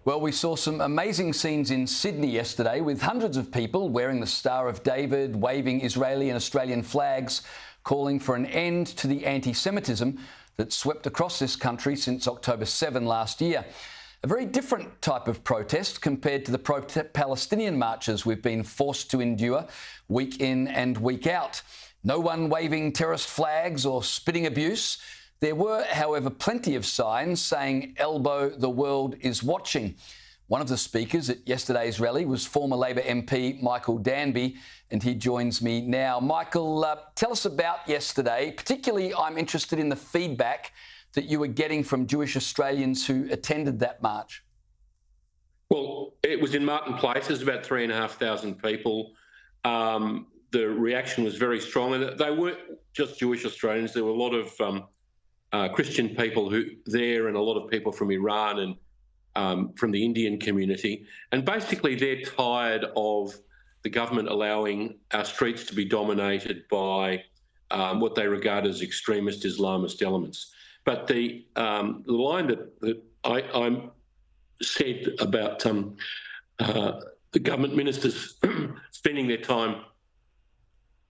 Well, we saw some amazing scenes in Sydney yesterday with hundreds of people wearing the Star of David, waving Israeli and Australian flags, calling for an end to the anti-Semitism that swept across this country since October 7 last year. A very different type of protest compared to the pro-Palestinian marches we've been forced to endure week in and week out. No one waving terrorist flags or spitting abuse. There were, however, plenty of signs saying, "Elbow, the world is watching." One of the speakers at yesterday's rally was former Labor MP Michael Danby, and he joins me now. Michael, tell us about yesterday. Particularly, I'm interested in the feedback that you were getting from Jewish Australians who attended that march. Well, it was in Martin Place. There's about 3,500 people. The reaction was very strong, and they weren't just Jewish Australians. There were a lot of Christian people there, and a lot of people from Iran and from the Indian community. And basically, they're tired of the government allowing our streets to be dominated by what they regard as extremist Islamist elements. But the line that I said about the government ministers spending their time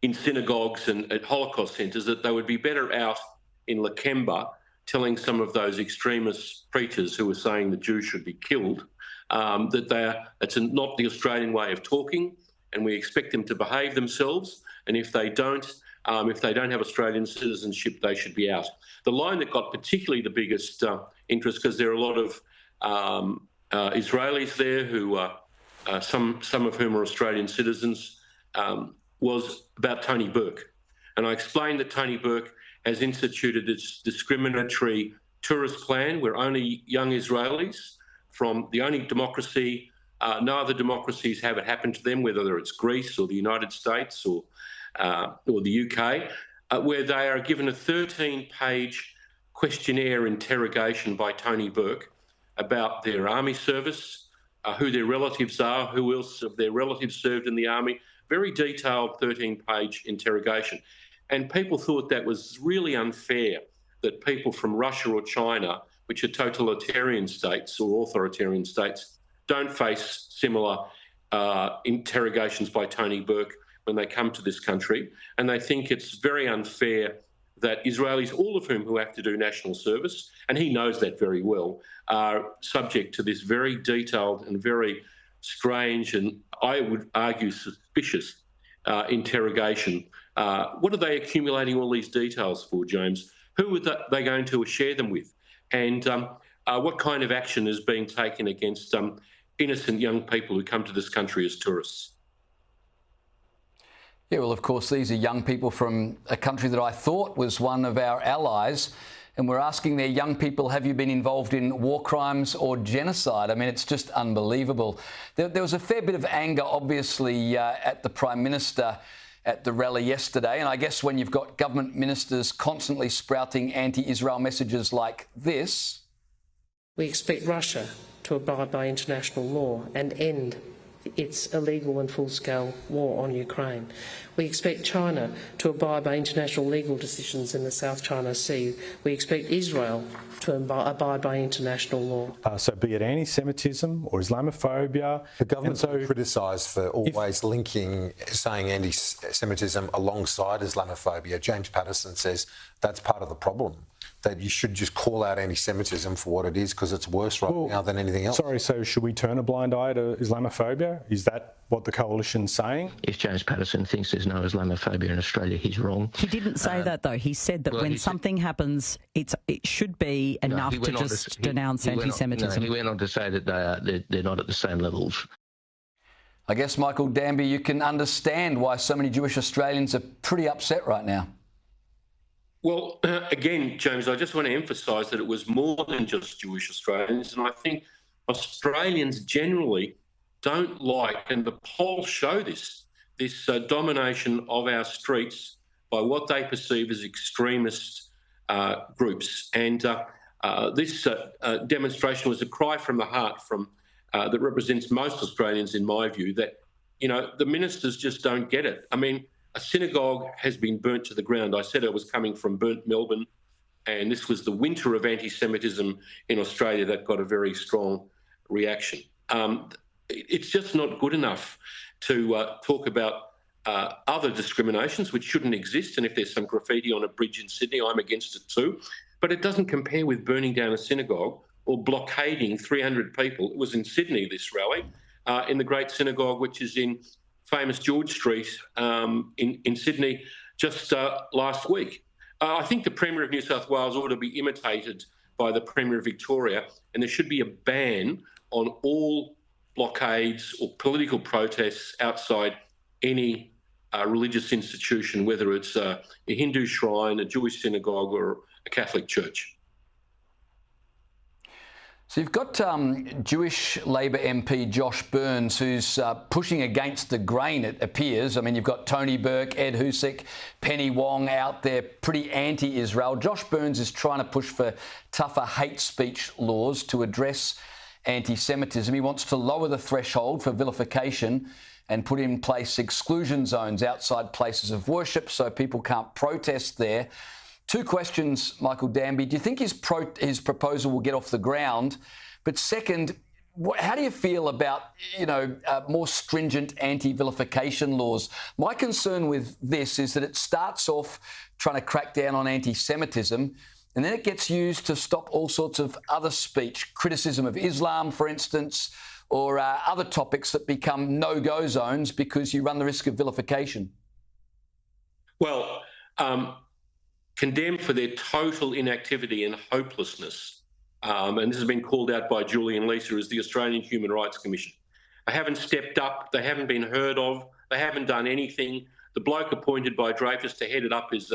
in synagogues and at Holocaust centres, that they would be better out in Lakemba telling some of those extremist preachers who were saying the Jews should be killed, that it's not the Australian way of talking, and we expect them to behave themselves. And if they don't have Australian citizenship, they should be out. The line that got particularly the biggest interest, because there are a lot of Israelis there who some of whom are Australian citizens, was about Tony Burke. And I explained that Tony Burke has instituted this discriminatory tourist plan where only young Israelis from the only democracy, no other democracies have it happen to them, whether it's Greece or the United States or the UK, where they are given a 13-page questionnaire interrogation by Tony Burke about their army service, who their relatives are, who else of their relatives served in the army. Very detailed 13-page interrogation. And people thought that was really unfair, that people from Russia or China, which are totalitarian states or authoritarian states, don't face similar interrogations by Tony Burke when they come to this country. And they think it's very unfair that Israelis, all of whom who have to do national service, and he knows that very well, are subject to this very detailed and very strange and, I would argue, suspicious interrogation. What are they accumulating all these details for, James? Who are they going to share them with? And what kind of action is being taken against innocent young people who come to this country as tourists? Yeah, well, of course, these are young people from a country that I thought was one of our allies. And we're asking their young people, have you been involved in war crimes or genocide? I mean, it's just unbelievable. There was a fair bit of anger, obviously, at the Prime Minister at the rally yesterday. And I guess when you've got government ministers constantly sprouting anti-Israel messages like this. We expect Russia to abide by international law and end its illegal and full-scale war on Ukraine. We expect China to abide by international legal decisions in the South China Sea. We expect Israel to abide by international law. So be it anti-Semitism or Islamophobia. The government's criticised for always saying anti-Semitism alongside Islamophobia. James Patterson says that's part of the problem, that you should just call out anti-Semitism for what it is, because it's worse now than anything else. Sorry, so should we turn a blind eye to Islamophobia? Is that what the coalition's saying? If James Patterson thinks there's no Islamophobia in Australia, he's wrong. He didn't say that, though. He said that when something happens, it should be enough to just denounce anti-Semitism. He went on to say that they're not at the same levels. I guess, Michael Danby, you can understand why so many Jewish Australians are pretty upset right now. Well, again, James, I just want to emphasise that it was more than just Jewish Australians, and I think Australians generally don't like, and the polls show this domination of our streets by what they perceive as extremist groups. And this demonstration was a cry from the heart that represents most Australians, in my view, that, the ministers just don't get it. I mean, a synagogue has been burnt to the ground. I said I was coming from burnt Melbourne, and this was the winter of anti-Semitism in Australia that got a very strong reaction. It's just not good enough to talk about other discriminations which shouldn't exist, and if there's some graffiti on a bridge in Sydney, I'm against it too. But it doesn't compare with burning down a synagogue or blockading 300 people. It was in Sydney, this rally, in the Great Synagogue, which is in famous George Street in Sydney just last week. I think the Premier of New South Wales ought to be imitated by the Premier of Victoria, and there should be a ban on all blockades or political protests outside any religious institution, whether it's a Hindu shrine, a Jewish synagogue or a Catholic church. So you've got Jewish Labor MP Josh Burns, who's pushing against the grain, it appears. I mean, you've got Tony Burke, Ed Husick, Penny Wong out there, pretty anti-Israel. Josh Burns is trying to push for tougher hate speech laws to address anti-Semitism. He wants to lower the threshold for vilification and put in place exclusion zones outside places of worship so people can't protest there. Two questions, Michael Danby. Do you think his proposal will get off the ground? But second, how do you feel about, more stringent anti-vilification laws? My concern with this is that it starts off trying to crack down on anti-Semitism, and then it gets used to stop all sorts of other speech, criticism of Islam, for instance, or other topics that become no-go zones because you run the risk of vilification. Well, condemned for their total inactivity and hopelessness, and this has been called out by Julie and Lisa, as the Australian Human Rights Commission. They haven't stepped up, they haven't been heard of, they haven't done anything. The bloke appointed by Dreyfus to head it up is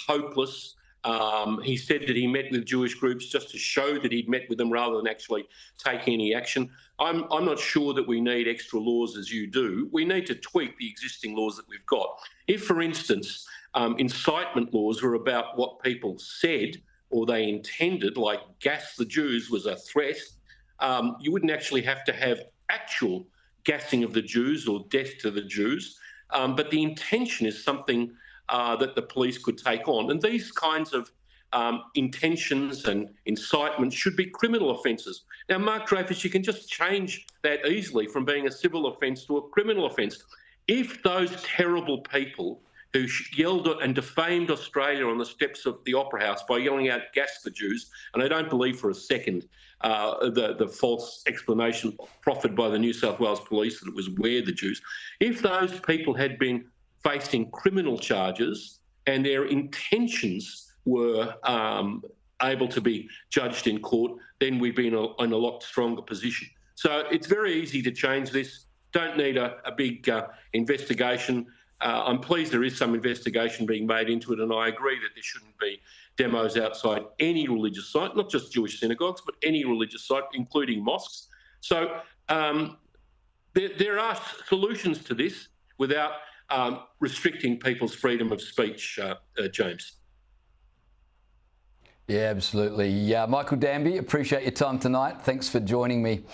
hopeless. He said that he met with Jewish groups just to show that he'd met with them rather than actually taking any action. I'm not sure that we need extra laws as you do. We need to tweak the existing laws that we've got. If, for instance, incitement laws were about what people said or they intended, like gas the Jews was a threat, you wouldn't actually have to have actual gassing of the Jews or death to the Jews. But the intention is something that the police could take on. And these kinds of intentions and incitement should be criminal offences. Now, Mark Dreyfus, you can just change that easily from being a civil offence to a criminal offence. If those terrible people who yelled and defamed Australia on the steps of the Opera House by yelling out "gas the Jews," and I don't believe for a second the false explanation proffered by the New South Wales Police that it was "wear the Jews," if those people had been facing criminal charges and their intentions were able to be judged in court, then we'd be in a lot stronger position. So it's very easy to change this. Don't need a big investigation. I'm pleased there is some investigation being made into it, and I agree that there shouldn't be demos outside any religious site, not just Jewish synagogues, but any religious site, including mosques. So there are solutions to this without restricting people's freedom of speech, James. Yeah, absolutely. Michael Danby, appreciate your time tonight. Thanks for joining me.